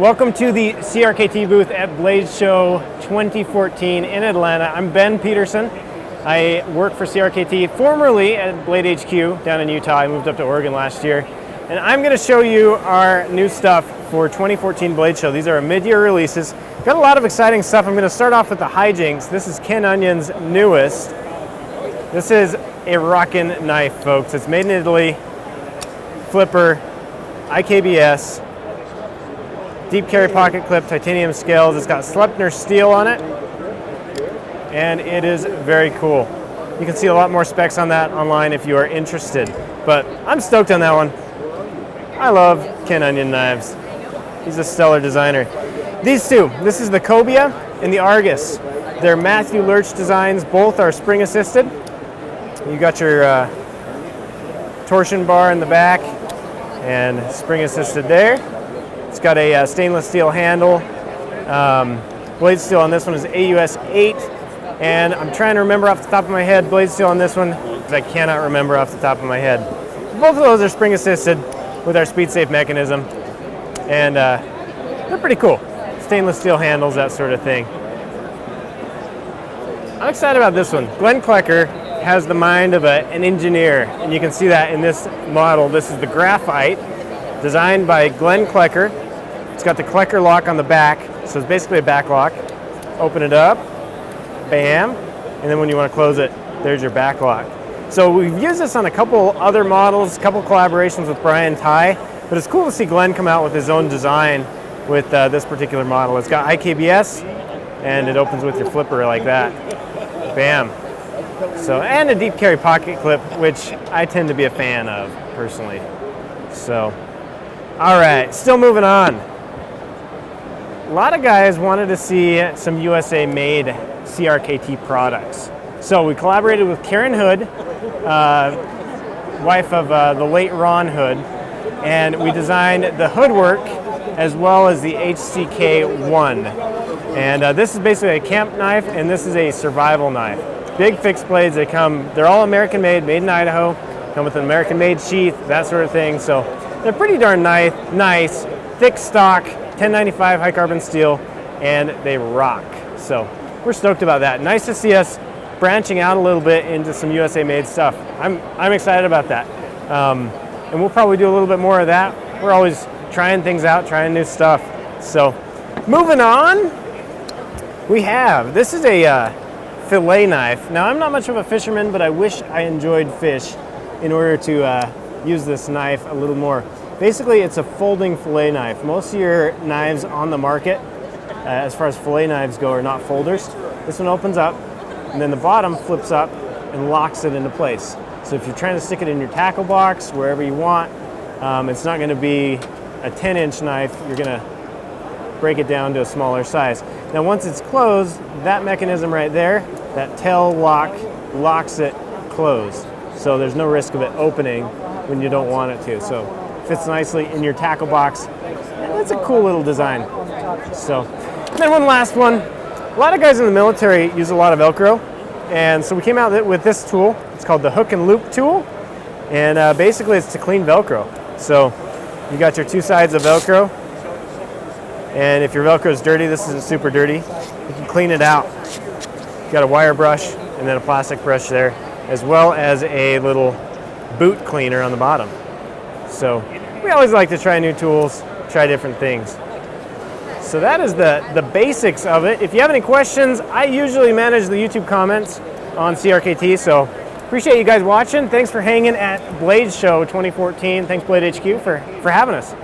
Welcome to the CRKT booth at Blade Show 2014 in Atlanta. I'm Ben Peterson. I work for CRKT, formerly at Blade HQ down in Utah. I moved up to Oregon last year. And I'm going to show you our new stuff for 2014 Blade Show. These are our mid-year releases. Got a lot of exciting stuff. I'm going to start off with the hijinks. This is Ken Onion's newest. This is a rockin' knife, folks. It's made in Italy, flipper, IKBS, deep carry pocket clip, titanium scales. It's got Sleipner steel on it, and it is very cool. You can see a lot more specs on that online if you are interested, but I'm stoked on that one. I love Ken Onion knives. He's a stellar designer. These two, this is the Cobia and the Argus. They're Matthew Lurch designs. Both are spring assisted. You got your torsion bar in the back and spring assisted there. It's got a stainless steel handle. Blade steel on this one is AUS 8. And I'm trying to remember off the top of my head, blade steel on this one, because I cannot remember off the top of my head. Both of those are spring assisted with our speed safe mechanism. And they're pretty cool. Stainless steel handles, that sort of thing. I'm excited about this one. Glenn Klecker has the mind of an engineer, and you can see that in this model. This is the Graphite, designed by Glenn Klecker. It's got the Klecker lock on the back, so it's basically a back lock. Open it up, bam, and then when you want to close it, there's your back lock. So we've used this on a couple other models, a couple collaborations with Brian Ty, but it's cool to see Glenn come out with his own design with this particular model. It's got IKBS, and it opens with your flipper like that. Bam. So, and a deep carry pocket clip, which I tend to be a fan of, personally. So, all right, still moving on. A lot of guys wanted to see some USA-made CRKT products. So we collaborated with Karen Hood, wife of the late Ron Hood, and we designed the Hoodwork as well as the HCK1. And this is basically a camp knife, and this is a survival knife. Big fixed blades, they're all American-made, made in Idaho, come with an American-made sheath, that sort of thing. So they're pretty darn nice, thick stock, 1095 high carbon steel, and they rock. So we're stoked about that. Nice to see us branching out a little bit into some USA-made stuff. I'm excited about that. And we'll probably do a little bit more of that. We're always trying things out, trying new stuff. So moving on, this is a fillet knife. Now, I'm not much of a fisherman, but I wish I enjoyed fish in order to use this knife a little more. Basically, it's a folding fillet knife. Most of your knives on the market, as far as fillet knives go, are not folders. This one opens up, and then the bottom flips up and locks it into place. So if you're trying to stick it in your tackle box, wherever you want, it's not going to be a 10-inch knife. You're going to break it down to a smaller size. Now, once it's closed, that mechanism right there, that tail lock, locks it closed. So there's no risk of it opening when you don't want it to. So it fits nicely in your tackle box. And it's a cool little design. So, and then one last one. A lot of guys in the military use a lot of Velcro. And so we came out with this tool. It's called the Hook and Loop tool. And basically it's to clean Velcro. So you got your two sides of Velcro. And if your Velcro is dirty, this isn't super dirty, you can clean it out. You got a wire brush and then a plastic brush there, as well as a little boot cleaner on the bottom. So we always like to try new tools, try different things. So that is the basics of it. If you have any questions, I usually manage the YouTube comments on CRKT, so appreciate you guys watching. Thanks for hanging at Blade Show 2014. Thanks Blade HQ for having us.